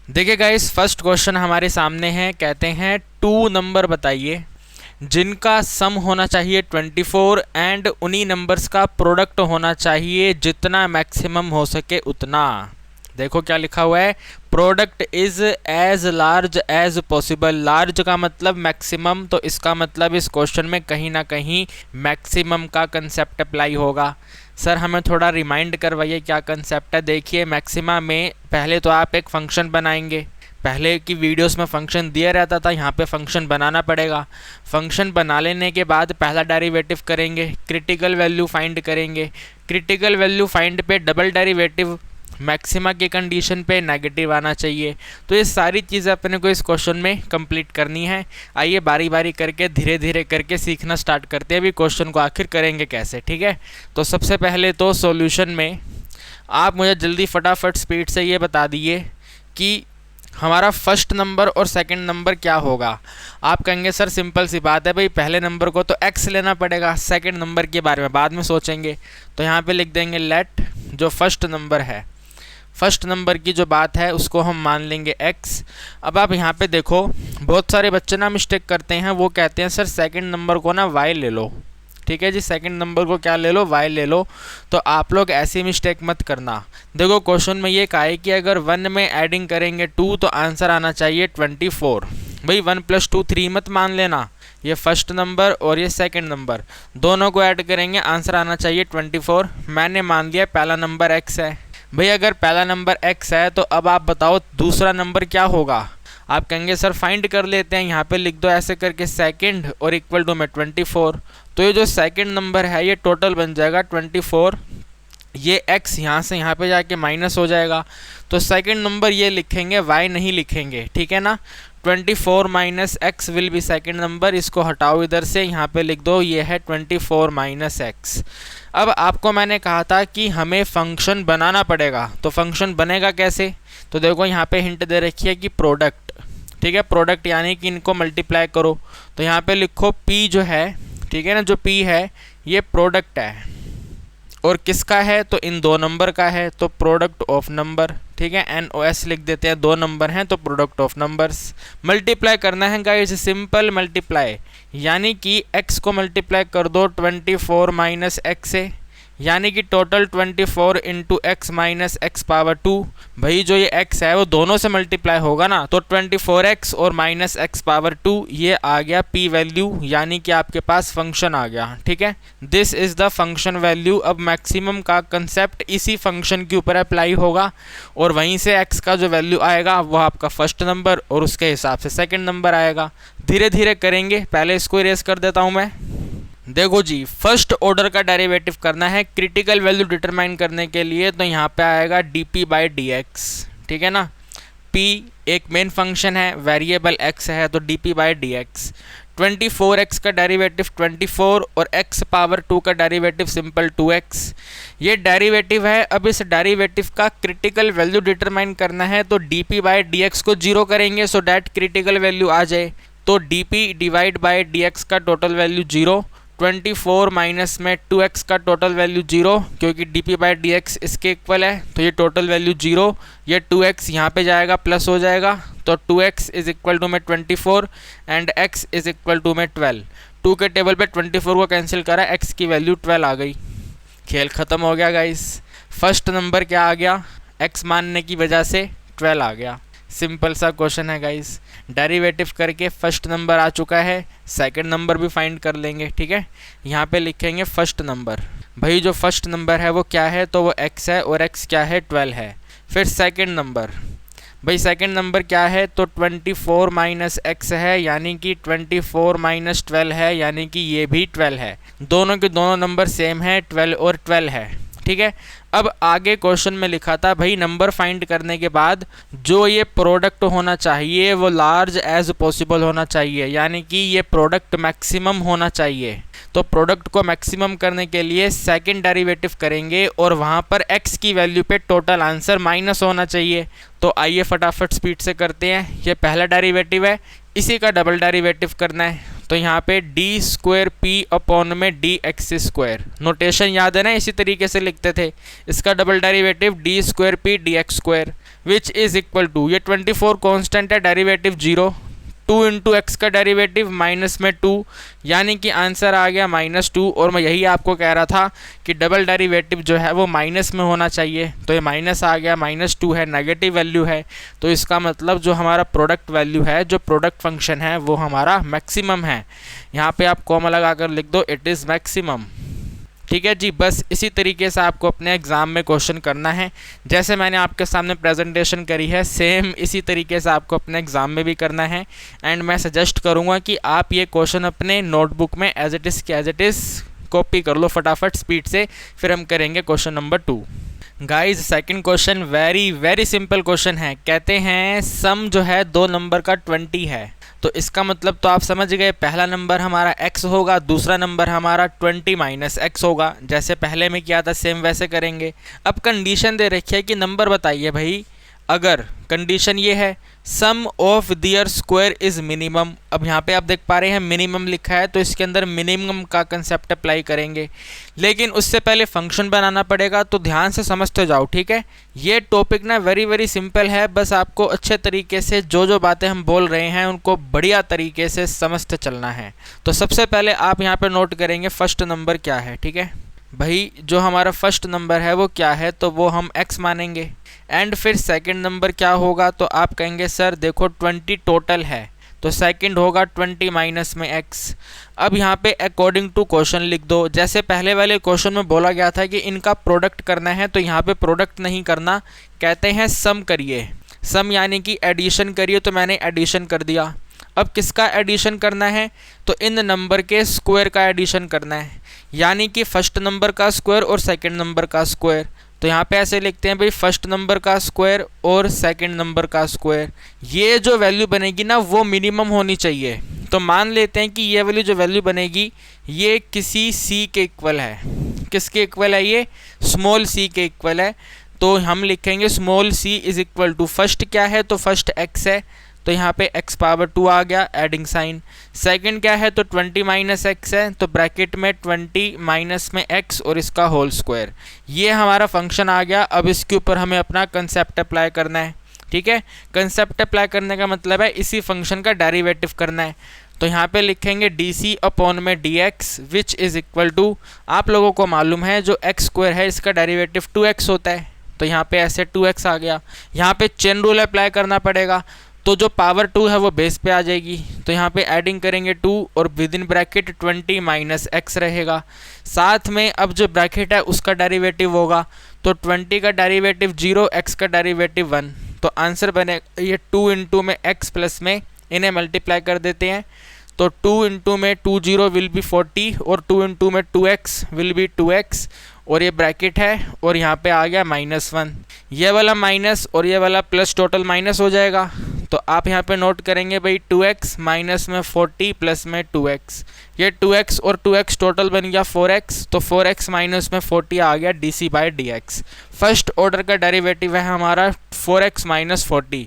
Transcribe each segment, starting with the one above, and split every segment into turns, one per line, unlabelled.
देखिए guys, first question हमारे सामने है। कहते हैं टू नंबर बताइए जिनका सम होना चाहिए 24 एंड उन्हीं नंबर्स का प्रोडक्ट होना चाहिए जितना मैक्सिमम हो सके उतना। देखो क्या लिखा हुआ है, product is as large as possible. Large का मतलब मैक्सिमम, तो इसका मतलब इस क्वेश्चन में कहीं ना कहीं मैक्सिमम का कंसेप्ट अप्लाई होगा। सर हमें थोड़ा रिमाइंड करवाइए क्या कंसेप्ट है। देखिए मैक्सिमा में पहले तो आप एक फंक्शन बनाएंगे। पहले की वीडियोस में फंक्शन दिया रहता था, यहाँ पे फंक्शन बनाना पड़ेगा। फंक्शन बना लेने के बाद पहला डेरिवेटिव करेंगे, क्रिटिकल वैल्यू फाइंड करेंगे। क्रिटिकल वैल्यू फाइंड पे डबल डेरिवेटिव, मैक्सिमा की कंडीशन पे नेगेटिव आना चाहिए। तो ये सारी चीज़ें अपने को इस क्वेश्चन में कंप्लीट करनी है। आइए बारी बारी करके धीरे धीरे करके सीखना स्टार्ट करते हैं। अभी क्वेश्चन को आखिर करेंगे कैसे, ठीक है। तो सबसे पहले तो सॉल्यूशन में आप मुझे जल्दी फटाफट स्पीड से ये बता दिए कि हमारा फर्स्ट नंबर और सेकंड नंबर क्या होगा। आप कहेंगे सर सिंपल सी बात है भाई, पहले नंबर को तो x लेना पड़ेगा, सेकंड नंबर के बारे में बाद में सोचेंगे। तो यहाँ पे लिख देंगे लेट जो फर्स्ट नंबर है, फर्स्ट नंबर की जो बात है उसको हम मान लेंगे x। अब आप यहाँ पे देखो, बहुत सारे बच्चे ना मिस्टेक करते हैं, वो कहते हैं सर सेकंड नंबर को ना y ले लो। ठीक है जी, सेकंड नंबर को क्या ले लो, y ले लो। तो आप लोग ऐसी मिस्टेक मत करना। देखो क्वेश्चन में ये कहा है कि अगर 1 में एडिंग करेंगे 2 तो आंसर आना चाहिए 24। भाई 1 + 2 3 मत मान लेना। ये फर्स्ट नंबर और ये सेकंड नंबर दोनों को ऐड करेंगे, आंसर आना चाहिए 24। मैंने मान लिया पहला नंबर x है। भाई अगर पहला नंबर x है तो अब आप बताओ दूसरा नंबर क्या होगा। आप कहेंगे सर फाइंड कर लेते हैं, यहाँ पे लिख दो ऐसे करके सेकंड और इक्वल टू में 24। तो ये जो सेकंड नंबर है ये टोटल बन जाएगा 24। ये x यहाँ से यहाँ पे जाके माइनस हो जाएगा, तो सेकंड नंबर ये लिखेंगे, y नहीं लिखेंगे, ठीक है ना। 24 minus x will be second number. इसको हटाओ इधर से, यहाँ पे लिख दो ये है 24 माइनस x। अब आपको मैंने कहा था कि हमें फंक्शन बनाना पड़ेगा, तो फंक्शन बनेगा कैसे। तो देखो यहाँ पे हिंट दे रखी है कि प्रोडक्ट, ठीक है, प्रोडक्ट यानी कि इनको मल्टीप्लाई करो। तो यहाँ पे लिखो p जो है, ठीक है ना, जो p है ये प्रोडक्ट है और किसका है, तो इन दो नंबर का है, तो प्रोडक्ट ऑफ नंबर, ठीक है। NOS लिख देते हैं, दो नंबर हैं तो प्रोडक्ट ऑफ नंबर्स। मल्टीप्लाई करना है गाइस, सिंपल मल्टीप्लाई, यानी कि x को मल्टीप्लाई कर दो 24 माइनस x से, यानी कि total 24 into x minus x power 2। भाई जो ये x है वो दोनों से मल्टीप्लाई होगा ना, तो 24x और माइनस x पावर 2 ये आ गया p वैल्यू, यानी कि आपके पास फंक्शन आ गया, ठीक है। This is the function value. अब मैक्सिमम का कंसेप्ट इसी फंक्शन के ऊपर अप्लाई होगा और वहीं से x का जो वैल्यू आएगा वो आपका फर्स्ट नंबर और उसके हिसाब से सेकेंड नंबर आएगा। धीरे धीरे करेंगे, पहले इसको इरेज कर देता हूँ मैं। देखो जी, फर्स्ट ऑर्डर का डेरिवेटिव करना है क्रिटिकल वैल्यू डिटरमाइन करने के लिए, तो यहाँ पे आएगा dp/dx, ठीक है ना। p एक मेन फंक्शन है, वेरिएबल x है तो dp/dx। 24x का डेरिवेटिव 24 और x पावर 2 का डेरिवेटिव सिंपल 2x। ये डेरिवेटिव है। अब इस डेरिवेटिव का क्रिटिकल वैल्यू डिटरमाइन करना है, तो dp/dx को 0 करेंगे सो डैट क्रिटिकल वैल्यू आ जाए। तो dp/dx का टोटल वैल्यू 0, 24 माइनस में 2x का टोटल वैल्यू 0, क्योंकि dp/dx इसके इक्वल है तो ये टोटल वैल्यू 0। ये 2x यहाँ पे जाएगा प्लस हो जाएगा, तो 2x इज इक्वल टू में 24 and x is equal to में 12। 2 के टेबल पे 24 को कैंसिल करा, x की वैल्यू 12 आ गई। खेल ख़त्म हो गया गाइस। फर्स्ट नंबर क्या आ गया, x मानने की वजह से 12 आ गया। सिंपल सा क्वेश्चन है गाइस। डेरिवेटिव करके फर्स्ट नंबर आ चुका है, सेकंड नंबर भी फाइंड कर लेंगे, ठीक है। यहाँ पे लिखेंगे फर्स्ट नंबर। भाई जो फर्स्ट नंबर है वो क्या है, तो वो x है और x क्या है, 12 है। फिर सेकंड नंबर, भाई सेकंड नंबर क्या है, तो 24 माइनस x है, यानी कि 24 माइनस 12 है, यानी कि ये भी 12 है। दोनों के दोनों नंबर सेम है, 12 और 12 है, ठीक है। अब आगे क्वेश्चन में लिखा था भाई नंबर फाइंड करने के बाद जो ये प्रोडक्ट होना चाहिए वो लार्ज एज पॉसिबल होना चाहिए, यानी कि ये प्रोडक्ट मैक्सिमम होना चाहिए। तो प्रोडक्ट को मैक्सिमम करने के लिए सेकंड डेरिवेटिव करेंगे और वहाँ पर x की वैल्यू पे टोटल आंसर माइनस होना चाहिए। तो आइए फटाफट स्पीड से करते हैं। ये पहला डेरिवेटिव है, इसी का डबल डेरिवेटिव करना है। तो यहाँ पे d² p अपॉन में dx², नोटेशन याद है ना, इसी तरीके से लिखते थे। इसका double derivative d² p dx²। Which is equal to, ये 24 कांस्टेंट है, डेरिवेटिव 0, 2 इंटू एक्स का डेरिवेटिव माइनस में 2, यानी कि आंसर आ गया -2। और मैं यही आपको कह रहा था कि डबल डेरिवेटिव जो है वो माइनस में होना चाहिए, तो ये माइनस आ गया, -2 है, नेगेटिव वैल्यू है, तो इसका मतलब जो हमारा प्रोडक्ट वैल्यू है, जो प्रोडक्ट फंक्शन है, वो हमारा मैक्सिमम है। यहाँ पे आप कॉमा लगा कर लिख दो, इट इज़ मैक्सिमम। ठीक है जी, बस इसी तरीके से आपको अपने एग्ज़ाम में क्वेश्चन करना है। जैसे मैंने आपके सामने प्रेजेंटेशन करी है, सेम इसी तरीके से आपको अपने एग्ज़ाम में भी करना है। एंड मैं सजेस्ट करूँगा कि आप ये क्वेश्चन अपने नोटबुक में एज इट इज़ कॉपी कर लो फटाफट स्पीड से। फिर हम करेंगे question number 2। Guys second question very simple question है। कहते हैं सम जो है 2 नंबर का 20 है, तो इसका मतलब तो आप समझ गए, पहला नंबर हमारा x होगा, दूसरा नंबर हमारा 20 माइनस x होगा। जैसे पहले में किया था सेम वैसे करेंगे। अब कंडीशन दे रखी है कि नंबर बताइए भाई, अगर कंडीशन ये है sum of their square is minimum. अब यहाँ पे आप देख पा रहे हैं मिनिमम लिखा है, तो इसके अंदर मिनिमम का कंसेप्ट अप्लाई करेंगे, लेकिन उससे पहले फंक्शन बनाना पड़ेगा, तो ध्यान से समझते जाओ। ठीक है, ये टॉपिक ना वेरी सिंपल है, बस आपको अच्छे तरीके से जो बातें हम बोल रहे हैं उनको बढ़िया तरीके से समझते चलना है। तो सबसे पहले आप यहाँ पे नोट करेंगे फर्स्ट नंबर क्या है। ठीक है भाई, जो हमारा फर्स्ट नंबर है वो क्या है, तो वो हम x मानेंगे। एंड फिर सेकंड नंबर क्या होगा, तो आप कहेंगे सर देखो 20 टोटल है, तो सेकंड होगा 20 माइनस में x। अब यहाँ पे अकॉर्डिंग टू क्वेश्चन लिख दो। जैसे पहले वाले क्वेश्चन में बोला गया था कि इनका प्रोडक्ट करना है, तो यहाँ पे प्रोडक्ट नहीं करना, कहते हैं सम करिए। सम यानी कि एडिशन करिए, तो मैंने एडिशन कर दिया। अब किसका एडिशन करना है, तो इन नंबर के स्क्वायर का एडिशन करना है, यानी कि फर्स्ट नंबर का स्क्वायर और सेकंड नंबर का स्क्वायर। तो यहाँ पे ऐसे लिखते हैं भाई, फर्स्ट नंबर का स्क्वायर और सेकंड नंबर का स्क्वायर। ये जो वैल्यू बनेगी ना वो मिनिमम होनी चाहिए। तो मान लेते हैं कि ये वाली जो वैल्यू बनेगी ये किसी c के इक्वल है। किसके इक्वल है, ये स्मॉल c के इक्वल है। तो हम लिखेंगे small c is equal to, first क्या है, तो फर्स्ट x है, तो यहाँ पे x पावर 2 आ गया, एडिंग साइन। सेकंड क्या है, तो 20 माइनस एक्स है, तो ब्रैकेट में 20 माइनस में x और इसका होल स्क्वायर। ये हमारा फंक्शन आ गया। अब इसके ऊपर हमें अपना कंसेप्ट अप्लाई करना है। ठीक है, कंसेप्ट अप्लाई करने का मतलब है इसी फंक्शन का डेरिवेटिव करना है। तो यहाँ पे लिखेंगे डी अपॉन में D X which is equal to, आप लोगों को मालूम है जो एक्स स्क्वायर है इसका डेरिवेटिव 2x होता है, तो यहाँ पे ऐसे 2x आ गया। यहाँ पे चेन रूल अप्लाई करना पड़ेगा, तो जो पावर 2 है वो बेस पे आ जाएगी। तो यहाँ पे एडिंग करेंगे 2 और with in bracket 20 minus x रहेगा। साथ में अब जो ब्रैकेट है उसका डेरिवेटिव होगा, तो 20 का डेरिवेटिव 0, x का डेरिवेटिव 1। तो आंसर बने ये 2 इंटू में x प्लस में इन्हें मल्टीप्लाई कर देते हैं, तो 2 इंटू में 2 0 विल बी 40 और 2 इंटू में 2x विल बी 2x, और ये ब्रैकेट है और यहाँ पे आ गया -1। ये वाला माइनस और ये वाला प्लस टोटल माइनस हो जाएगा। तो आप यहाँ पे नोट करेंगे भाई 2x माइनस में 40 प्लस में 2x, ये 2x और 2x टोटल बन गया 4x, तो 4x माइनस में 40 आ गया D by D x. First order का डेरिवेटिव है हमारा 4x minus 40।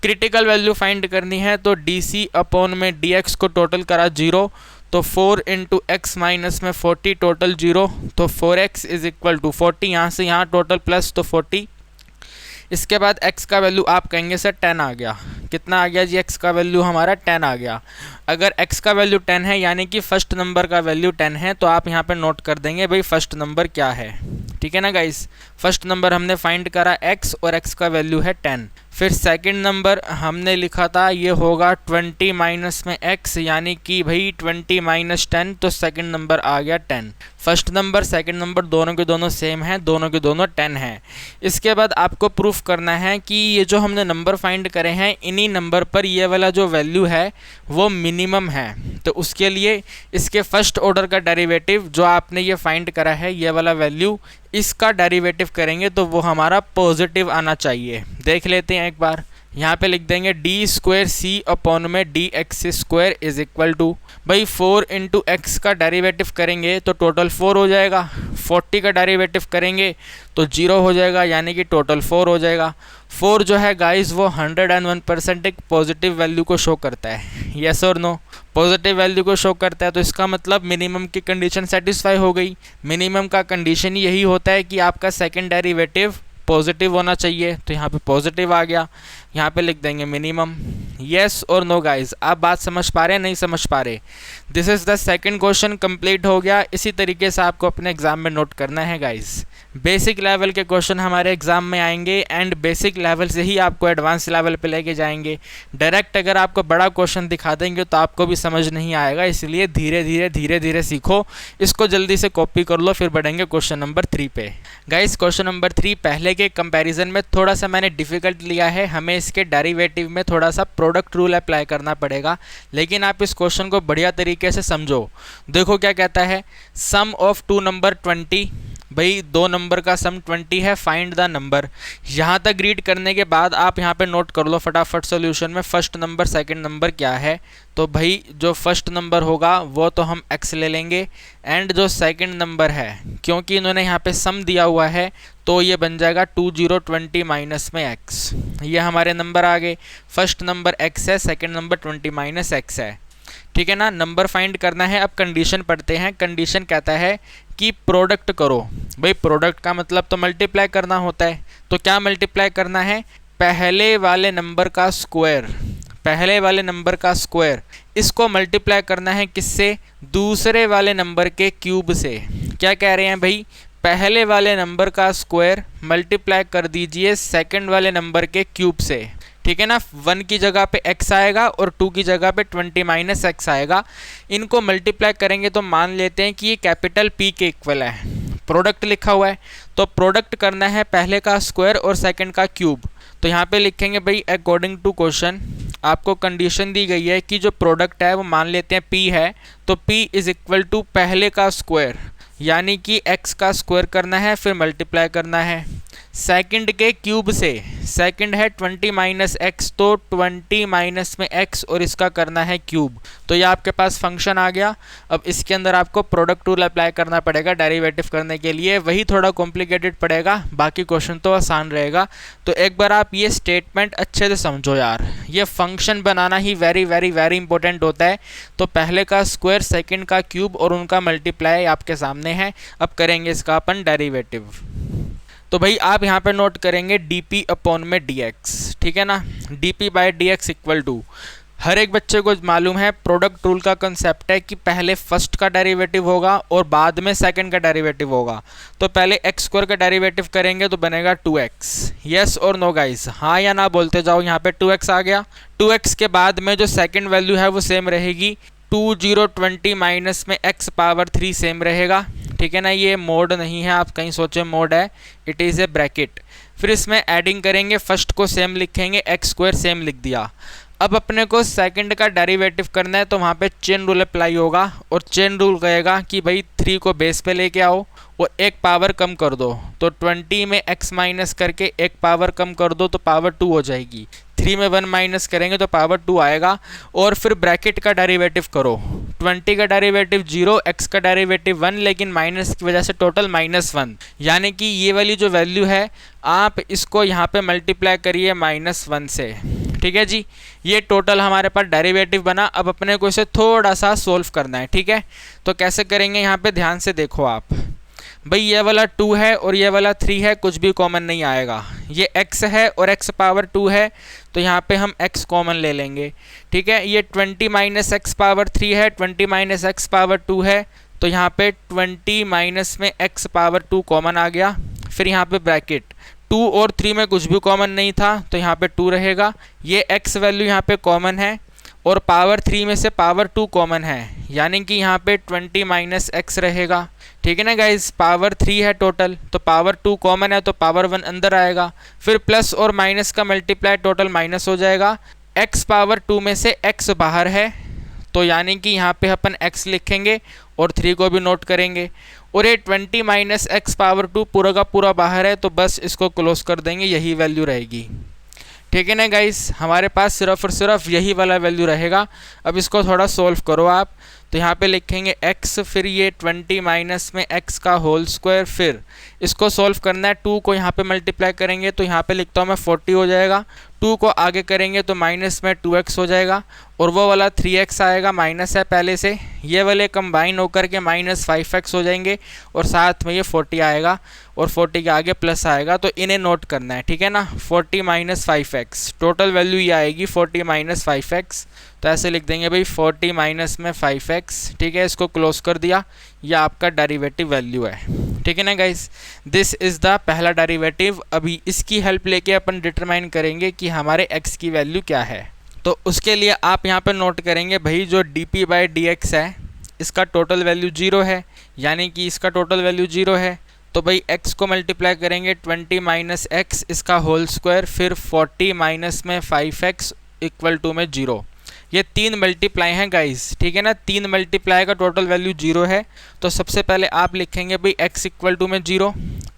Critical value find करनी है, तो डी अपॉन में डी को टोटल करा 0, तो 4 इंटू एक्स माइनस में 40 टोटल 0, तो 4x इज इक्वल टू 40, यहाँ से यहाँ टोटल प्लस तो 40। इसके बाद x का वैल्यू आप कहेंगे सर 10 आ गया। कितना आ गया जी, x का वैल्यू हमारा 10 आ गया। अगर x का वैल्यू 10 है यानी कि फर्स्ट नंबर का वैल्यू 10 है, तो आप यहाँ पे नोट कर देंगे भाई फर्स्ट नंबर क्या है। ठीक है ना गाइस, फर्स्ट नंबर हमने फाइंड करा x और x का वैल्यू है 10। फिर सेकंड नंबर हमने लिखा था ये होगा 20 माइनस में x, यानी कि भाई 20 माइनस 10, तो सेकंड नंबर आ गया 10। फर्स्ट नंबर सेकंड नंबर दोनों के दोनों सेम हैं, दोनों के दोनों 10 हैं। इसके बाद आपको प्रूफ करना है कि ये जो हमने नंबर फाइंड करे हैं इन्हीं नंबर पर ये वाला जो वैल्यू है वो मिनिमम है। तो उसके लिए इसके फर्स्ट ऑर्डर का डेरिवेटिव जो आपने ये फाइंड करा है ये वाला वैल्यू, इसका डेरिवेटिव करेंगे तो वो हमारा पॉजिटिव आना चाहिए। देख लेते हैं एक बार, यहाँ पे लिख देंगे डी स्क्वायर सी अपॉन में D X square is equal to, भाई 4 इंटू एक्स का डेरिवेटिव करेंगे तो टोटल 4 हो जाएगा, 40 का डेरिवेटिव करेंगे तो 0 हो जाएगा, यानी कि टोटल 4 हो जाएगा। 4 जो है गाइस वो 101% एक पॉजिटिव वैल्यू को शो करता है, यस और नो, पॉजिटिव वैल्यू को शो करता है। तो इसका मतलब मिनिमम की कंडीशन सेटिस्फाई हो गई। मिनिमम का कंडीशन यही होता है कि आपका सेकंड डेरिवेटिव पॉजिटिव होना चाहिए, तो यहाँ पे पॉजिटिव आ गया, यहाँ पे लिख देंगे मिनिमम। येस और नो गाइज, आप बात समझ पा रहे हैं, नहीं समझ पा रहे? This is the second question complete हो गया। इसी तरीके से आपको अपने एग्जाम में नोट करना है गाइज। बेसिक लेवल के क्वेश्चन हमारे एग्जाम में आएंगे एंड बेसिक लेवल से ही आपको एडवांस लेवल पे लेके जाएंगे। डायरेक्ट अगर आपको बड़ा क्वेश्चन दिखा देंगे तो आपको भी समझ नहीं आएगा, इसलिए धीरे धीरे सीखो, इसको जल्दी से कॉपी कर लो, फिर बढ़ेंगे क्वेश्चन नंबर 3 पे। गाइस क्वेश्चन नंबर 3 पहले के कंपैरिजन में थोड़ा सा मैंने डिफिकल्ट लिया है, हमें इसके डेरिवेटिव में थोड़ा सा प्रोडक्ट रूल अप्लाई करना पड़ेगा, लेकिन आप इस क्वेश्चन को बढ़िया तरीके से समझो। देखो क्या कहता है, सम ऑफ 2 नंबर 20, भाई 2 नंबर का सम 20 है, फाइंड द नंबर। यहाँ तक रीड करने के बाद आप यहाँ पे नोट कर लो फटाफट सॉल्यूशन में फर्स्ट नंबर सेकंड नंबर क्या है। तो भाई जो फर्स्ट नंबर होगा वो तो हम x ले लेंगे, एंड जो सेकंड नंबर है क्योंकि इन्होंने यहाँ पे सम दिया हुआ है तो ये बन जाएगा 20 माइनस में x। ये हमारे नंबर आ गए, फर्स्ट नंबर x है, सेकंड नंबर 20 माइनस x है, ठीक है ना। नंबर फाइंड करना है। अब कंडीशन पढ़ते हैं। कंडीशन कहता है कि प्रोडक्ट करो। भाई प्रोडक्ट का मतलब तो मल्टीप्लाई करना होता है, तो क्या मल्टीप्लाई करना है, पहले वाले नंबर का स्क्वायर, पहले वाले नंबर का स्क्वायर, इसको मल्टीप्लाई करना है किससे, दूसरे वाले नंबर के क्यूब से। क्या कह रहे हैं भाई, पहले वाले नंबर का स्क्वायर मल्टीप्लाई कर दीजिए सेकंड वाले नंबर के क्यूब से, ठीक है ना। 1 की जगह पे x आएगा और 2 की जगह पे 20 माइनस x आएगा। इनको मल्टीप्लाई करेंगे तो मान लेते हैं कि ये कैपिटल P के इक्वल है, प्रोडक्ट लिखा हुआ है, तो प्रोडक्ट करना है पहले का स्क्वायर और सेकंड का क्यूब। तो यहाँ पे लिखेंगे भाई अकॉर्डिंग टू क्वेश्चन आपको कंडीशन दी गई है कि जो प्रोडक्ट है वो मान लेते हैं P है, तो P इज इक्वल टू पहले का स्क्वायर, यानी कि x का स्क्वायर करना है फिर मल्टीप्लाई करना है सेकंड के क्यूब से। सेकंड है 20 माइनस एक्स, तो 20 माइनस में x और इसका करना है क्यूब। तो ये आपके पास फंक्शन आ गया। अब इसके अंदर आपको प्रोडक्ट रूल अप्लाई करना पड़ेगा डेरिवेटिव करने के लिए, वही थोड़ा कॉम्प्लिकेटेड पड़ेगा, बाकी क्वेश्चन तो आसान रहेगा। तो एक बार आप ये स्टेटमेंट अच्छे से समझो यार, ये फंक्शन बनाना ही वेरी इंपॉर्टेंट होता है। तो पहले का स्क्वायर सेकंड का क्यूब और उनका मल्टीप्लाई आपके सामने है। अब करेंगे इसका अपन डेरिवेटिव। तो भाई आप यहाँ पे नोट करेंगे dp अपॉन में dx, ठीक है ना। dp by dx equal to, हर एक बच्चे को मालूम है प्रोडक्ट रूल का कंसेप्ट है कि पहले फर्स्ट का डेरिवेटिव होगा और बाद में सेकंड का डेरिवेटिव होगा। तो पहले एक्स स्क्वायर का डेरिवेटिव करेंगे तो बनेगा 2x। यस और नो गाइस, हाँ या ना बोलते जाओ। यहाँ पे 2x आ गया। 2x के बाद में जो सेकंड वैल्यू है वो सेम रहेगी, 20 माइनस में x पावर 3 सेम रहेगा, ठीक है ना। ये मोड नहीं है, आप कहीं सोचे मोड है, इट इज़ ए ब्रैकेट। फिर इसमें एडिंग करेंगे, फर्स्ट को सेम लिखेंगे, एक्स स्क्वायर सेम लिख दिया। अब अपने को सेकंड का डेरिवेटिव करना है, तो वहाँ पे चेन रूल अप्लाई होगा, और चेन रूल कहेगा कि भाई 3 को बेस पे लेके आओ और एक पावर कम कर दो। तो 20 में x माइनस करके एक पावर कम कर दो तो पावर 2 हो जाएगी। 3 में 1 माइनस करेंगे तो पावर 2 आएगा। और फिर ब्रैकेट का डेरिवेटिव करो, 20 का डेरिवेटिव 0, x का डेरिवेटिव 1, लेकिन माइनस की वजह से टोटल -1, यानी कि ये वाली जो वैल्यू है आप इसको यहाँ पे मल्टीप्लाई करिए -1 से, ठीक है जी। ये टोटल हमारे पास डेरिवेटिव बना। अब अपने को इसे थोड़ा सा सोल्व करना है, ठीक है। तो कैसे करेंगे, यहाँ पे ध्यान से देखो आप। भाई ये वाला 2 है और ये वाला 3 है, कुछ भी कॉमन नहीं आएगा। ये x है और x पावर 2 है, तो यहाँ पे हम x कॉमन ले लेंगे, ठीक है। ये 20 माइनस एक्स पावर 3 है, 20 माइनस एक्स पावर 2 है, तो यहाँ पे 20 माइनस में x पावर 2 कॉमन आ गया। फिर यहाँ पे ब्रैकेट, 2 और 3 में कुछ भी कॉमन नहीं था, तो यहाँ पे 2 रहेगा। ये x वैल्यू यहाँ पे कॉमन है और पावर 3 में से पावर 2 कॉमन है, यानी कि यहाँ पे 20 माइनस एक्स रहेगा, ठीक है ना गाइज। पावर 3 है टोटल, तो पावर 2 कॉमन है तो पावर 1 अंदर आएगा। फिर प्लस और माइनस का मल्टीप्लाई, टोटल माइनस हो जाएगा। x पावर 2 में से x बाहर है, तो यानी कि यहाँ पे अपन x लिखेंगे और 3 को भी नोट करेंगे। और ये 20 माइनस एक्स पावर 2 पूरा का पूरा बाहर है, तो बस इसको क्लोज कर देंगे, यही वैल्यू रहेगी, ठीक है ना गाइस। हमारे पास सिर्फ और सिर्फ यही वाला वैल्यू रहेगा। अब इसको थोड़ा सोल्व करो आप। तो यहाँ पे लिखेंगे x, फिर ये 20 माइनस में x का होल स्क्वायर, फिर इसको सोल्व करना है। 2 को यहाँ पे मल्टीप्लाई करेंगे तो यहाँ पे लिखता हूँ मैं 40 हो जाएगा। 2 को आगे करेंगे तो माइनस में 2x हो जाएगा, और वो वाला 3x आएगा, माइनस है पहले से, ये वाले कंबाइन होकर के माइनस 5x हो जाएंगे, और साथ में ये 40 आएगा, और 40 के आगे प्लस आएगा, तो इन्हें नोट करना है, ठीक है ना। 40 माइनस 5x, टोटल वैल्यू ये आएगी 40 माइनस 5x, तो ऐसे लिख देंगे भाई 40 माइनस में 5x, ठीक है। इसको क्लोज कर दिया, यह आपका डेरिवेटिव वैल्यू है, ठीक है ना गाइस। दिस इज़ द पहला डेरिवेटिव। अभी इसकी हेल्प लेके अपन डिटरमाइन करेंगे कि हमारे x की वैल्यू क्या है। तो उसके लिए आप यहाँ पे नोट करेंगे भाई जो dp/dx है इसका टोटल वैल्यू 0 है, यानी कि इसका टोटल वैल्यू 0 है। तो भाई x को मल्टीप्लाई करेंगे 20 माइनस x इसका होल स्क्वायर, फिर 40 माइनस में 5x इक्वल टू में 0। ये 3 मल्टीप्लाई हैं गाइस, ठीक है ना। 3 मल्टीप्लाई का टोटल वैल्यू 0 है। तो सबसे पहले आप लिखेंगे भाई x इक्वल टू में 0,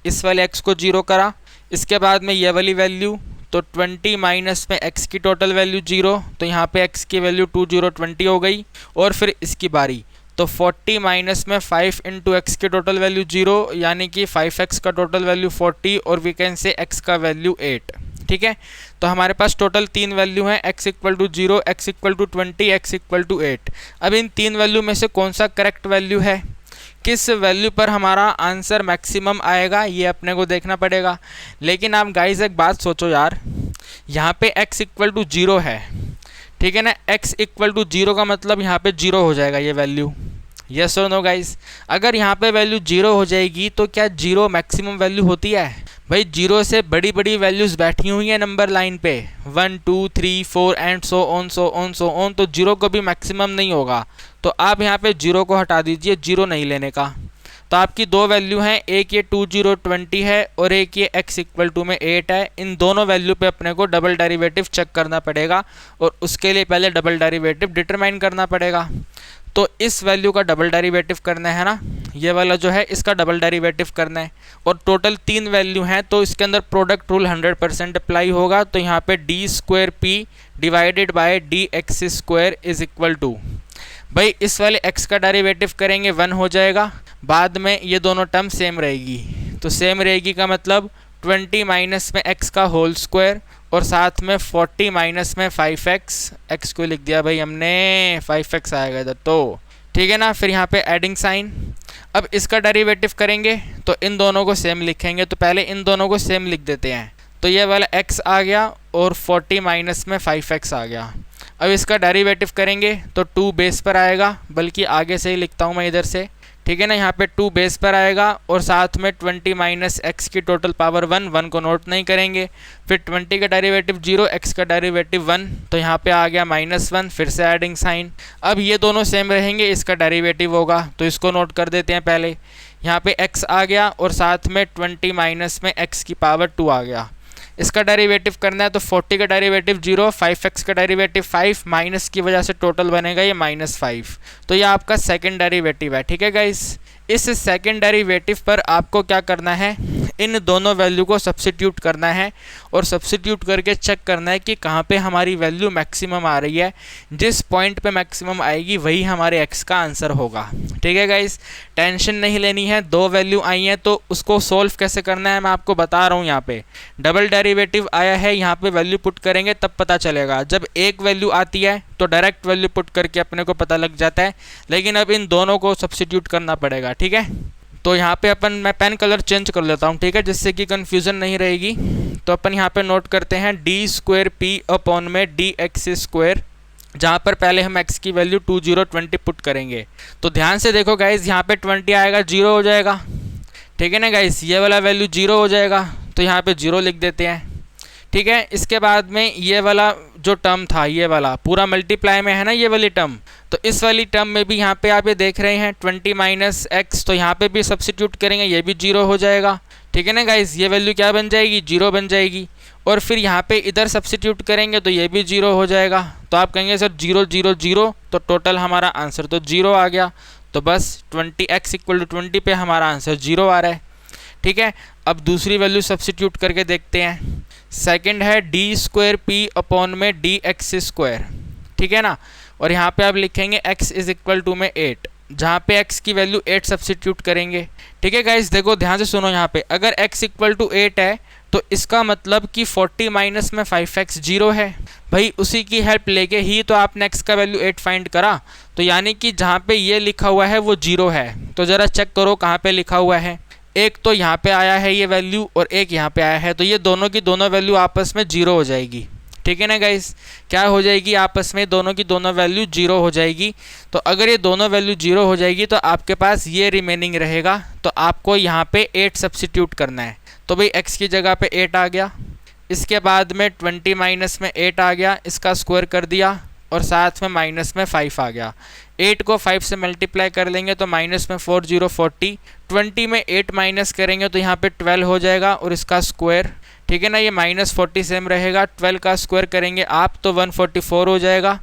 इस वाले x को 0 करा, इसके बाद में ये वाली वैल्यू, तो 20 माइनस में x की टोटल वैल्यू 0, तो यहाँ पे x की वैल्यू 20 हो गई, और फिर इसकी बारी, तो 40 माइनस में 5 इंटू एक्स की टोटल वैल्यू 0, यानी कि 5x का टोटल वैल्यू 40, और वी कैन से x का वैल्यू 8, ठीक है। तो हमारे पास टोटल 3 वैल्यू हैं, x equal to 0, x equal to 20, x equal to 8। अब इन 3 वैल्यू में से कौन सा करेक्ट वैल्यू है, किस वैल्यू पर हमारा आंसर मैक्सिमम आएगा, ये अपने को देखना पड़ेगा। लेकिन आप गाइस एक बात सोचो यार, यहाँ पे x इक्वल टू 0 है, ठीक है ना। x इक्वल टू 0 का मतलब यहाँ पे 0 हो जाएगा ये वैल्यू, यस और नो गाइस। अगर यहाँ पे वैल्यू 0 हो जाएगी तो क्या 0 मैक्सिमम वैल्यू होती है? भाई 0 से बड़ी बड़ी वैल्यूज़ बैठी हुई हैं नंबर लाइन पे, 1 2 3 4 and so on so on so on, तो 0 को भी मैक्सिमम नहीं होगा। तो आप यहाँ पे 0 को हटा दीजिए, 0 नहीं लेने का। तो आपकी 2 वैल्यू हैं, एक ये 20 है और एक ये x इक्वल टू में 8 है। इन दोनों वैल्यू पे अपने को डबल डेरिवेटिव चेक करना पड़ेगा, और उसके लिए पहले डबल डेरिवेटिव डिटरमाइन करना पड़ेगा। तो इस वैल्यू का डबल डेरिवेटिव करना है ना, ये वाला जो है इसका डबल डेरिवेटिव करना है, और टोटल 3 वैल्यू हैं, तो इसके अंदर प्रोडक्ट रूल 100% अप्लाई होगा। तो यहाँ पे d² divided by dx² is equal to, भाई इस वाले x का डेरिवेटिव करेंगे 1 हो जाएगा, बाद में ये दोनों टर्म सेम रहेगी। तो सेम रहेगी का मतलब 20 माइनस में x का होल स्क्वायर, और साथ में 40 माइनस में 5x, x को लिख दिया भाई हमने, 5x आएगा इधर, तो ठीक है ना। फिर यहाँ पे एडिंग साइन, अब इसका डेरिवेटिव करेंगे तो इन दोनों को सेम लिखेंगे, तो पहले इन दोनों को सेम लिख देते हैं। तो ये वाला x आ गया और 40 माइनस में 5x आ गया। अब इसका डेरिवेटिव करेंगे तो 2 बेस पर आएगा, बल्कि आगे से ही लिखता हूँ मैं इधर से, ठीक है ना। यहाँ पे 2 बेस पर आएगा, और साथ में 20 माइनस x की टोटल पावर 1 को नोट नहीं करेंगे। फिर 20 का डेरिवेटिव 0, x का डेरिवेटिव 1, तो यहाँ पे आ गया -1, फिर से एडिंग साइन। अब ये दोनों सेम रहेंगे, इसका डेरिवेटिव होगा, तो इसको नोट कर देते हैं पहले। यहाँ पे x आ गया, और साथ में 20 माइनस में x की पावर 2 आ गया। इसका डेरिवेटिव करना है तो 40 का डेरिवेटिव 0, 5x का डेरिवेटिव 5, माइनस की वजह से टोटल बनेगा ये -5। तो ये आपका सेकंड डेरिवेटिव है, ठीक है गाइस। इस सेकंड डेरिवेटिव पर आपको क्या करना है, इन दोनों वैल्यू को सब्स्टिट्यूट करना है, और सब्स्टिट्यूट करके चेक करना है कि कहाँ पे हमारी वैल्यू मैक्सिमम आ रही है। जिस पॉइंट पे मैक्सिमम आएगी वही हमारे x का आंसर होगा, ठीक है गाइस। टेंशन नहीं लेनी है, 2 वैल्यू आई हैं तो उसको सोल्व कैसे करना है मैं आपको बता रहा हूँ। यहाँ पे डबल डेरिवेटिव आया है, यहाँ पे वैल्यू पुट करेंगे तब पता चलेगा। जब एक वैल्यू आती है तो डायरेक्ट वैल्यू पुट करके अपने को पता लग जाता है, लेकिन अब इन दोनों को सब्स्टिट्यूट करना पड़ेगा, ठीक है। तो यहाँ पे मैं पेन कलर चेंज कर लेता हूँ, ठीक है, जिससे कि कन्फ्यूज़न नहीं रहेगी। तो अपन यहाँ पे नोट करते हैं d² p में dx², जहाँ पर पहले हम x की वैल्यू 20 पुट करेंगे। तो ध्यान से देखो गाइज, यहाँ पे 20 आएगा 0 हो जाएगा, ठीक है ना गाइज। ये वाला वैल्यू 0 हो जाएगा, तो यहाँ पे 0 लिख देते हैं, ठीक है। इसके बाद में ये वाला जो टर्म था, ये वाला पूरा मल्टीप्लाई में है ना ये वाली टर्म, तो इस वाली टर्म में भी यहाँ पे आप ये देख रहे हैं 20 माइनस x, तो यहाँ पे भी सब्स्टिट्यूट करेंगे, ये भी 0 हो जाएगा, ठीक है ना गाइज। ये वैल्यू क्या बन जाएगी, 0 बन जाएगी। और फिर यहाँ पे इधर सब्स्टिट्यूट करेंगे तो ये भी 0 हो जाएगा। तो आप कहेंगे सर 0 0 0, तो टोटल हमारा आंसर तो 0 आ गया। तो बस 20x इक्वल टू 20 पे हमारा आंसर 0 आ रहा है, ठीक है। अब दूसरी वैल्यू सब्स्टिट्यूट करके देखते हैं। सेकंड है d² p में dx², ठीक है ना। और यहाँ पे आप लिखेंगे x इज इक्वल टू में 8, जहाँ पे x की वैल्यू 8 सब्स्टिट्यूट करेंगे, ठीक है गाइस। देखो ध्यान से सुनो, यहाँ पे अगर x इक्वल टू 8 है तो इसका मतलब कि 40 माइनस में 5x 0 है। भाई उसी की हेल्प लेके ही तो आपने x का वैल्यू 8 फाइंड करा, तो यानी कि जहाँ पे ये लिखा हुआ है वो 0 है। तो ज़रा चेक करो कहाँ पे लिखा हुआ है। एक तो यहाँ पे आया है ये वैल्यू और एक यहाँ पे आया है, तो ये दोनों की दोनों वैल्यू आपस में 0 हो जाएगी। ठीक है ना गाइस, क्या हो जाएगी आपस में दोनों की दोनों वैल्यू 0 हो जाएगी। तो अगर ये दोनों वैल्यू 0 हो जाएगी तो आपके पास ये रिमेनिंग रहेगा, तो आपको यहाँ पे 8 सब्सिट्यूट करना है। तो भाई x की जगह पे 8 आ गया, इसके बाद में 20 माइनस में 8 आ गया, इसका स्क्वायर कर दिया और साथ में माइनस में 5 आ गया। 8 को 5 से मल्टीप्लाई कर लेंगे तो माइनस में 4 0 40, 20 में 8 माइनस करेंगे तो यहाँ पे 12 हो जाएगा और इसका स्क्वायर। ठीक है ना, ये माइनस 40 सेम रहेगा, 12 का स्क्वायर करेंगे आप तो 144 हो जाएगा।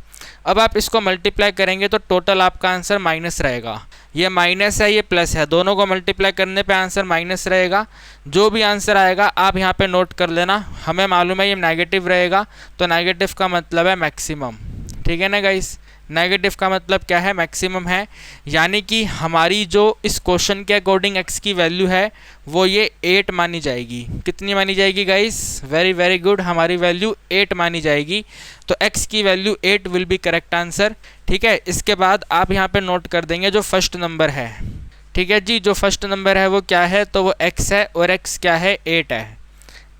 अब आप इसको मल्टीप्लाई करेंगे तो टोटल आपका आंसर माइनस रहेगा। ये माइनस है ये प्लस है, दोनों को मल्टीप्लाई करने पे आंसर माइनस रहेगा। जो भी आंसर आएगा आप यहाँ पे नोट कर लेना, हमें मालूम है ये नेगेटिव रहेगा, तो नेगेटिव का मतलब है मैक्सिमम। ठीक है ना गाइस, नेगेटिव का मतलब क्या है, मैक्सिमम है। यानी कि हमारी जो इस क्वेश्चन के अकॉर्डिंग x की वैल्यू है वो ये 8 मानी जाएगी। कितनी मानी जाएगी गाइस, वेरी वेरी गुड, हमारी वैल्यू 8 मानी जाएगी। तो x की value 8 will be correct answer. ठीक है, इसके बाद आप यहाँ पे नोट कर देंगे जो फर्स्ट नंबर है। ठीक है जी, जो फर्स्ट नंबर है वो क्या है, तो वो x है और x क्या है 8 है।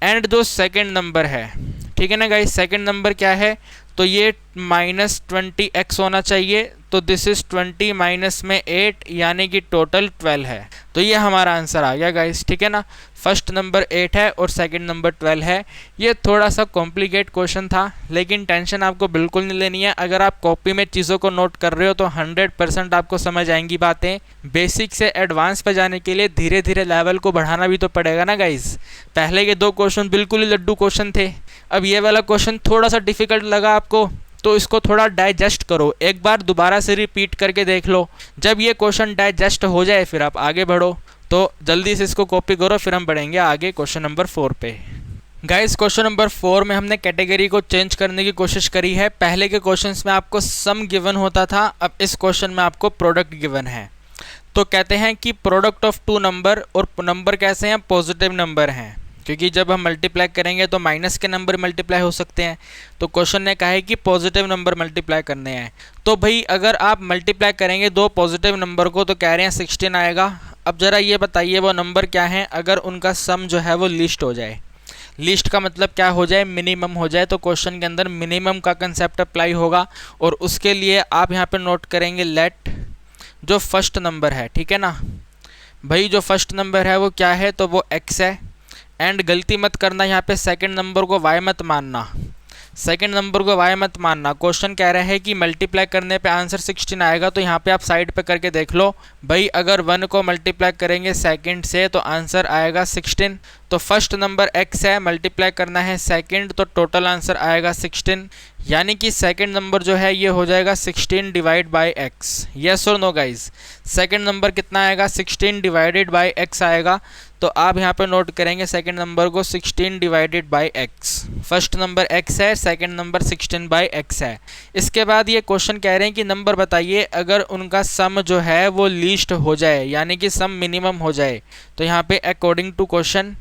एंड जो सेकेंड नंबर है, ठीक है ना गाइस, सेकेंड नंबर क्या है, तो ये -20x होना चाहिए। तो दिस इज 20 माइनस में 8 यानी कि टोटल 12 है। तो ये हमारा आंसर आ गया गाइस। ठीक है ना, फर्स्ट नंबर 8 है और सेकंड नंबर 12 है। ये थोड़ा सा कॉम्प्लिकेट क्वेश्चन था, लेकिन टेंशन आपको बिल्कुल नहीं लेनी है। अगर आप कॉपी में चीज़ों को नोट कर रहे हो तो 100% आपको समझ आएंगी बातें। बेसिक से एडवांस पे जाने के लिए धीरे धीरे लेवल को बढ़ाना भी तो पड़ेगा ना गाइस। पहले के 2 क्वेश्चन बिल्कुल ही लड्डू क्वेश्चन थे, अब ये वाला क्वेश्चन थोड़ा सा डिफिकल्ट लगा आपको, तो इसको थोड़ा डाइजेस्ट करो, एक बार दोबारा से रिपीट करके देख लो। जब ये क्वेश्चन डाइजेस्ट हो जाए फिर आप आगे बढ़ो। तो जल्दी से इसको कॉपी करो, फिर हम बढ़ेंगे आगे क्वेश्चन नंबर 4 पे। गाइस क्वेश्चन नंबर 4 में हमने कैटेगरी को चेंज करने की कोशिश करी है। पहले के क्वेश्चंस में आपको सम गिवन होता था, अब इस क्वेश्चन में आपको प्रोडक्ट गिवन है। तो कहते हैं कि प्रोडक्ट ऑफ 2 नंबर, और नंबर कैसे हैं, पॉजिटिव नंबर हैं, क्योंकि जब हम मल्टीप्लाई करेंगे तो माइनस के नंबर मल्टीप्लाई हो सकते हैं। तो क्वेश्चन ने कहा है कि पॉजिटिव नंबर मल्टीप्लाई करने हैं। तो भाई अगर आप मल्टीप्लाई करेंगे 2 पॉजिटिव नंबर को तो कह रहे हैं 16 आएगा। अब ज़रा ये बताइए वो नंबर क्या है अगर उनका सम जो है वो लिस्ट हो जाए। लिस्ट का मतलब क्या हो जाए, मिनिमम हो जाए। तो क्वेश्चन के अंदर मिनिमम का कंसेप्ट अप्लाई होगा, और उसके लिए आप यहाँ पे नोट करेंगे लेट जो फर्स्ट नंबर है। ठीक है ना भाई, जो फर्स्ट नंबर है वो क्या है, तो वो x है। एंड गलती मत करना, यहाँ पे सेकंड नंबर को y मत मानना, सेकंड नंबर को y मत मानना। क्वेश्चन कह रहा है कि मल्टीप्लाई करने पे आंसर 16 आएगा, तो यहाँ पे आप साइड पे करके देख लो भाई, अगर 1 को मल्टीप्लाई करेंगे सेकंड से तो आंसर आएगा 16। तो फर्स्ट नंबर x है, मल्टीप्लाई करना है सेकंड, तो टोटल आंसर आएगा 16। यानी कि सेकंड नंबर जो है ये हो जाएगा 16 डिवाइड बाई x। यस और नो गाइज, सेकंड नंबर कितना आएगा, 16 डिवाइडेड बाई x आएगा। तो आप यहाँ पे नोट करेंगे सेकंड नंबर को 16 divided by x। First number x है, सेकंड नंबर 16 बाई x है। इसके बाद ये क्वेश्चन कह रहे हैं कि नंबर बताइए अगर उनका सम जो है वो लीस्ट हो जाए, यानी कि सम मिनिमम हो जाए। तो यहाँ पे अकॉर्डिंग टू क्वेश्चन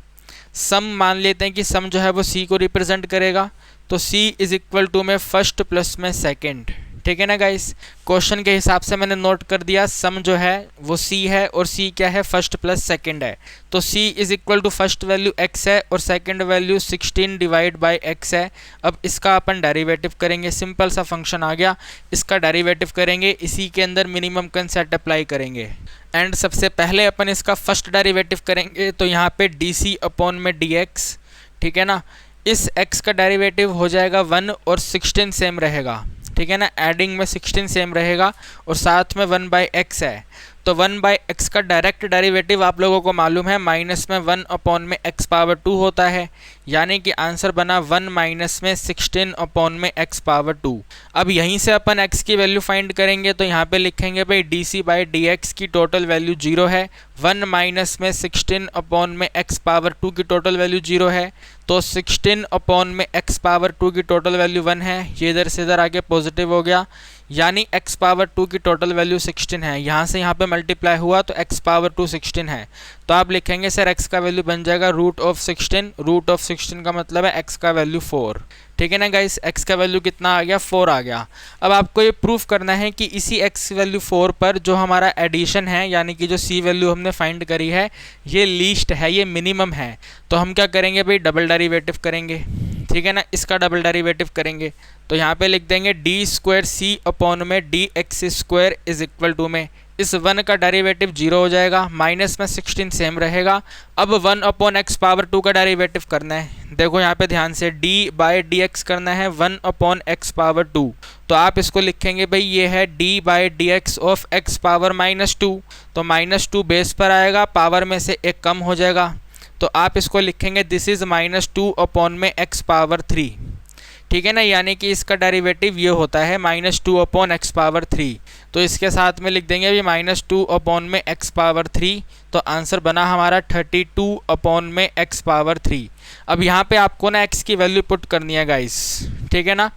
सम मान लेते हैं कि सम जो है वो c को रिप्रेजेंट करेगा। तो c इज इक्वल टू में फर्स्ट प्लस में सेकंड। ठीक है ना गाइस, क्वेश्चन के हिसाब से मैंने नोट कर दिया सम जो है वो c है, और c क्या है, फर्स्ट प्लस सेकंड है। तो c is equal to first value x है और second value 16 divide by x है। अब इसका अपन डेरिवेटिव करेंगे, सिंपल सा फंक्शन आ गया, इसका डेरिवेटिव करेंगे, इसी के अंदर मिनिमम कंसेप्ट अप्लाई करेंगे। एंड सबसे पहले अपन इसका फर्स्ट डेरिवेटिव करेंगे, तो यहाँ पे डी अपॉन में dx। ठीक है ना, इस x का डेरिवेटिव हो जाएगा 1 और 16 सेम रहेगा। ठीक है ना, एडिंग में 16 सेम रहेगा और साथ में 1 बाई एक्स है। तो 1 बाई एक्स का डायरेक्ट डेरिवेटिव आप लोगों को मालूम है माइनस में 1 अपॉन में x पावर 2 होता है, यानी कि आंसर बना 1 माइनस में 16 अपॉन में x पावर 2। अब यहीं से अपन x की वैल्यू फाइंड करेंगे, तो यहाँ पे लिखेंगे भाई डी बाई डी एक्स की टोटल वैल्यू 0 है, 1 माइनस में 16 अपॉन में x पावर 2 की टोटल वैल्यू 0 है। तो 16 अपॉन में x पावर 2 की टोटल वैल्यू 1 है, ये इधर से इधर आके पॉजिटिव हो गया, यानी x पावर 2 की टोटल वैल्यू 16 है। यहाँ से यहाँ पे मल्टीप्लाई हुआ तो x पावर 2 16 है, तो आप लिखेंगे सर x का वैल्यू बन जाएगा रूट ऑफ 16। रूट ऑफ 16 का मतलब है x का वैल्यू 4। ठीक है ना गाइस, x का वैल्यू कितना आ गया, 4 आ गया। अब आपको ये प्रूफ करना है कि इसी x वैल्यू 4 पर जो हमारा एडिशन है, यानी कि जो c वैल्यू हमने फाइंड करी है, ये लीस्ट है, ये मिनिमम है। तो हम क्या करेंगे भाई, डबल डेरिवेटिव करेंगे। ठीक है ना, इसका डबल डेरिवेटिव करेंगे तो यहाँ पे लिख देंगे डी स्क्वायर सी अपॉन में D X square is equal to में इस 1 का डेरिवेटिव 0 हो जाएगा, माइनस में 16 सेम रहेगा। अब 1 अपॉन एक्स पावर 2 का डेरिवेटिव करना है। देखो यहाँ पे ध्यान से, d बाय डी एक्स करना है 1 अपॉन एक्स पावर 2, तो आप इसको लिखेंगे भाई ये है d by D X of X power -2। तो -2 बेस पर आएगा, पावर में से एक कम हो जाएगा, तो आप इसको लिखेंगे दिस इज -2 अपॉन में एक्स पावर 3। ठीक है ना, यानी कि इसका डेरिवेटिव ये होता है -2 अपॉन एक्स पावर 3। तो इसके साथ में लिख देंगे अभी -2 अपॉन में एक्स पावर 3, तो आंसर बना हमारा 32 अपॉन में एक्स पावर 3। अब यहाँ पे आपको ना x की वैल्यू पुट करनी है गाइस। ठीक है ना,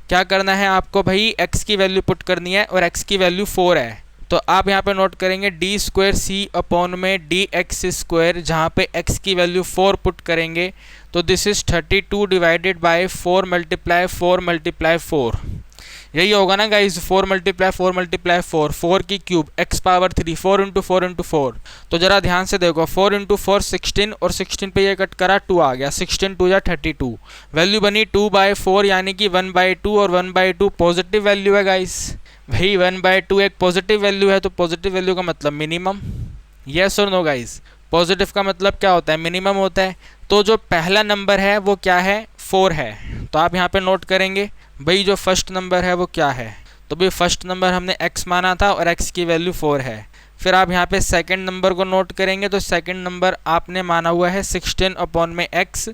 क्या करना है आपको भाई, x की वैल्यू पुट करनी है और x की वैल्यू 4 है। तो आप यहाँ पे नोट करेंगे डी स्क्वायर सी अपॉन में डी एक्स स्क्वायर, जहाँ पे x की वैल्यू 4 पुट करेंगे तो this is 32 divided by 4 multiply 4 multiply 4। यही होगा ना गाइज, 4 मल्टीप्लाई 4 मल्टीप्लाई 4, 4 की cube x power 3, 4 into 4 into 4। तो जरा ध्यान से देखो, 4 इंटू 4 16 और 16 पे ये कट करा 2 आ गया, 16 2 या 32। वैल्यू बनी 2/4 यानी कि 1/2, और 1/2 पॉजिटिव वैल्यू है गाइस। भाई 1/2 एक पॉजिटिव वैल्यू है, तो पॉजिटिव वैल्यू का मतलब मिनिमम। यस और नो गाइस, पॉजिटिव का मतलब क्या होता है, मिनिमम होता है। तो जो पहला नंबर है वो क्या है, 4 है। तो आप यहाँ पे नोट करेंगे भाई जो फर्स्ट नंबर है वो क्या है, तो भाई फर्स्ट नंबर हमने x माना था और x की वैल्यू 4 है। फिर आप यहाँ पे सेकंड नंबर को नोट करेंगे, तो सेकंड नंबर आपने माना हुआ है 16 अपॉन में x,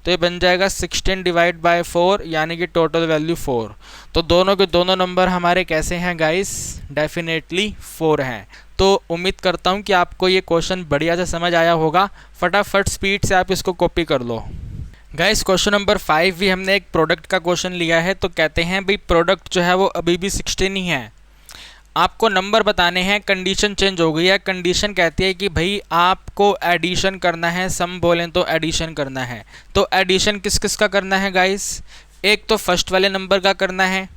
तो ये बन जाएगा 16 डिवाइड बाय 4, यानी कि टोटल वैल्यू 4। तो दोनों के दोनों नंबर हमारे कैसे हैं गाइस, डेफिनेटली 4 हैं। तो उम्मीद करता हूँ कि आपको ये क्वेश्चन बढ़िया से समझ आया होगा। फटाफट स्पीड से आप इसको कॉपी कर लो। गाइस क्वेश्चन नंबर 5 भी हमने एक प्रोडक्ट का क्वेश्चन लिया है। तो कहते हैं भाई प्रोडक्ट जो है वो अभी भी 16 ही है, आपको नंबर बताने हैं, कंडीशन चेंज हो गई है। कंडीशन कहती है कि भाई आपको एडिशन करना है, सम बोलें तो एडिशन करना है। तो एडिशन किस किस का करना है गाइस, एक तो फर्स्ट वाले नंबर का करना है,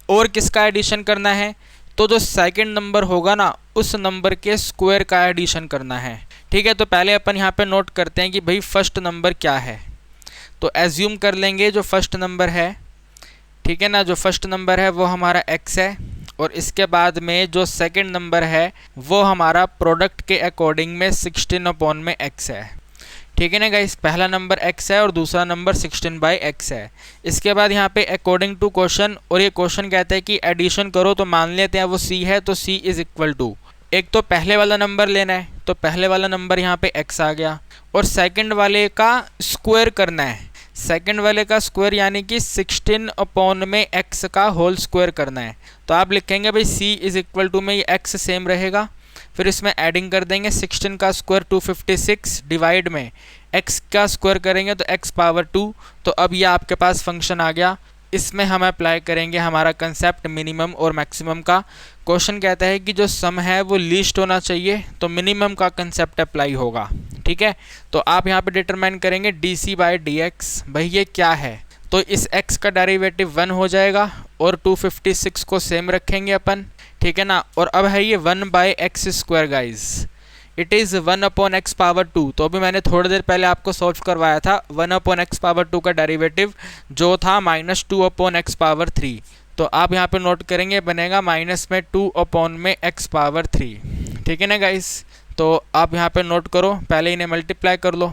और किसका एडिशन करना है, तो जो सेकंड नंबर होगा ना उस नंबर के स्क्वायर का एडिशन करना है। ठीक है, तो पहले अपन यहाँ पे नोट करते हैं कि भाई फर्स्ट नंबर क्या है। तो एज्यूम कर लेंगे जो फर्स्ट नंबर है, ठीक है ना, जो फर्स्ट नंबर है वो हमारा x है, और इसके बाद में जो सेकंड नंबर है वो हमारा प्रोडक्ट के अकॉर्डिंग में 16 अपॉन में x है। ठीक है ना गाइस, पहला नंबर x है और दूसरा नंबर 16/x है। इसके बाद यहाँ पे अकॉर्डिंग टू क्वेश्चन, और ये क्वेश्चन कहता है कि एडिशन करो, तो मान लेते हैं वो c है, तो c इज इक्वल टू, एक तो पहले वाला नंबर लेना है, तो पहले वाला नंबर यहाँ पे x आ गया, और सेकंड वाले का स्क्वायर करना है। सेकंड वाले का स्क्वायर यानी कि 16 अपॉन में x का होल स्क्वायर करना है। तो आप लिखेंगे भाई c इज इक्वल टू में ये x सेम रहेगा, फिर इसमें एडिंग कर देंगे 16 का स्क्वायर 256 डिवाइड में x का स्क्वायर करेंगे तो x पावर 2। तो अब ये आपके पास फंक्शन आ गया। इसमें हम अप्लाई करेंगे हमारा कंसेप्ट मिनिमम और मैक्सिमम का। क्वेश्चन कहता है कि जो सम है वो लीस्ट होना चाहिए, तो मिनिमम का कंसेप्ट अप्लाई होगा। ठीक है, तो आप यहाँ पे डिटरमाइन करेंगे dc/dx, भाई ये क्या है, तो इस x का डेरिवेटिव 1 हो जाएगा, और 256 को सेम रखेंगे अपन। ठीक है ना, और अब है ये 1/x square guys, it is 1 upon x power 2। तो अभी मैंने थोड़ी देर पहले आपको सॉल्व करवाया था 1 अपॉन एक्स पावर 2 का डेरिवेटिव जो था -2 अपॉन एक्स पावर 3। तो आप यहाँ पे नोट करेंगे बनेगा माइनस में 2 अपॉन में एक्स पावर 3। ठीक है ना गाइस, तो आप यहाँ पे नोट करो, पहले इन्हें मल्टीप्लाई कर लो।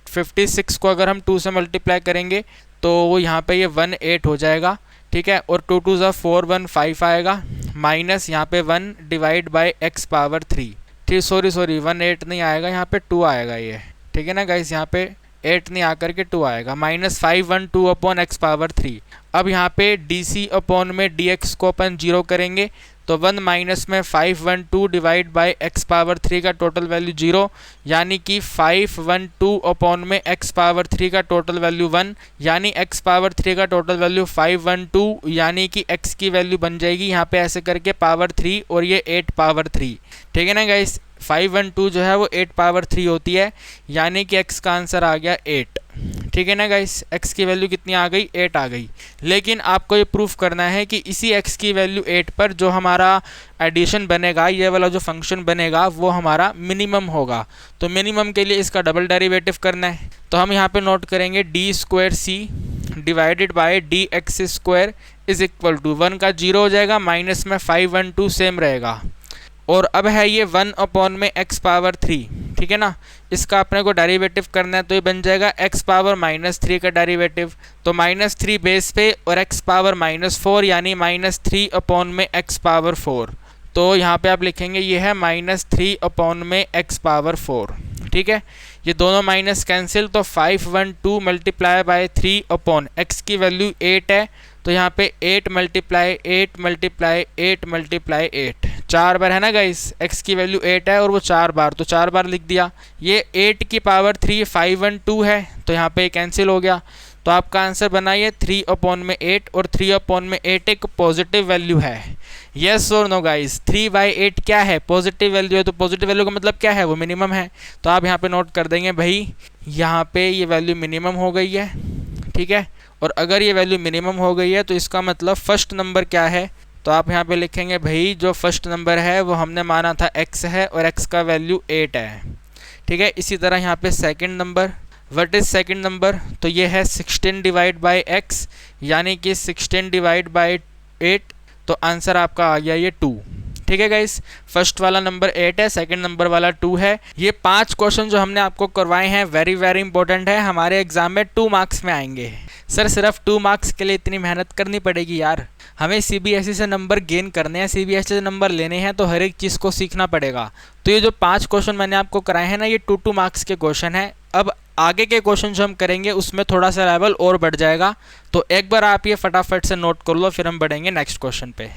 56 को अगर हम 2 से मल्टीप्लाई करेंगे तो वो यहाँ पे ये 18 हो जाएगा। ठीक है, और 2 2 ज़ा 4 1 5 आएगा, माइनस यहाँ पे 1 डिवाइड बाय एक्स पावर 3। ठीक, सॉरी 18 नहीं आएगा, यहाँ पे 2 आएगा ये। ठीक है ना गाइस, यहाँ पे 8 नहीं आकर के 2 आएगा, -512 अपॉन एक्स पावर 3। अब यहाँ पे डी सी अपॉन में डी एक्स को अपन 0 करेंगे, तो 1 माइनस में 512 डिवाइड बाय x पावर 3 का टोटल वैल्यू 0, यानी कि 512 अपॉन में x पावर 3 का टोटल वैल्यू 1, यानी x पावर 3 का टोटल वैल्यू 512, यानी कि x की वैल्यू बन जाएगी यहाँ पे ऐसे करके पावर 3 और ये 8 पावर 3। ठीक है ना गाइस, 512 जो है वो 8 पावर 3 होती है, यानी कि x का आंसर आ गया 8। ठीक है ना गाइस, x की वैल्यू कितनी आ गई, 8 आ गई। लेकिन आपको ये प्रूफ करना है कि इसी x की वैल्यू 8 पर जो हमारा एडिशन बनेगा, ये वाला जो फंक्शन बनेगा वो हमारा मिनिमम होगा। तो मिनिमम के लिए इसका डबल डेरिवेटिव करना है। तो हम यहाँ पे नोट करेंगे d²c divided by dx² is equal to 1 का 0 हो जाएगा, माइनस में 512 सेम रहेगा, और अब है ये 1 अपॉन में x पावर 3। ठीक है ना, इसका अपने को डेरिवेटिव करना है, तो ये बन जाएगा x पावर -3 का डेरिवेटिव, तो -3 बेस पे और x पावर -4 यानी -3 अपॉन में x पावर 4। तो यहाँ पे आप लिखेंगे ये है -3 अपॉन में x पावर 4। ठीक है, ये दोनों माइनस कैंसिल, तो 512 मल्टीप्लाई बाय 3 अपॉन x की वैल्यू 8 है, तो यहाँ पे 8 मल्टीप्लाई 8 मल्टीप्लाई 8 मल्टीप्लाई 8 4 बार है ना गाइस, x की वैल्यू 8 है और वो 4 बार, तो 4 बार लिख दिया। ये 8 की पावर 3 512 है, तो यहाँ पे कैंसिल हो गया। तो आपका आंसर बना ये 3 अपॉन में 8, और 3 अपॉन में 8 एक पॉजिटिव वैल्यू है। यस और नो गाइस, 3/8 क्या है, पॉजिटिव वैल्यू है, तो पॉजिटिव वैल्यू का मतलब क्या है, वो मिनिमम है। तो आप यहाँ पे नोट कर देंगे भाई, यहाँ पे ये वैल्यू मिनिमम हो गई है। ठीक है, और अगर ये वैल्यू मिनिमम हो गई है तो इसका मतलब फर्स्ट नंबर क्या है, तो आप यहाँ पे लिखेंगे भाई जो फर्स्ट नंबर है वो हमने माना था x है और x का वैल्यू 8 है। ठीक है, इसी तरह यहाँ पे second number, what is second number, तो ये है 16 डिवाइड बाय x, यानी कि 16 डिवाइड बाय 8, तो आंसर आपका आ गया ये 2। ठीक है गाइस, फर्स्ट वाला नंबर 8 है, सेकंड नंबर वाला 2 है। ये 5 क्वेश्चन जो हमने आपको करवाए हैं वेरी वेरी इंपॉर्टेंट है, हमारे एग्जाम में 2 मार्क्स में आएंगे। सर सिर्फ 2 मार्क्स के लिए इतनी मेहनत करनी पड़ेगी यार, हमें सीबीएसई से नंबर गेन करने हैं, सीबीएसई से नंबर लेने हैं, तो हर एक चीज़ को सीखना पड़ेगा। तो ये जो 5 क्वेश्चन मैंने आपको कराए हैं ना, ये 2 मार्क्स के क्वेश्चन हैं। अब आगे के क्वेश्चन जो हम करेंगे उसमें थोड़ा सा लेवल और बढ़ जाएगा, तो एक बार आप ये फटाफट से नोट कर लो, फिर हम बढ़ेंगे नेक्स्ट क्वेश्चन पे।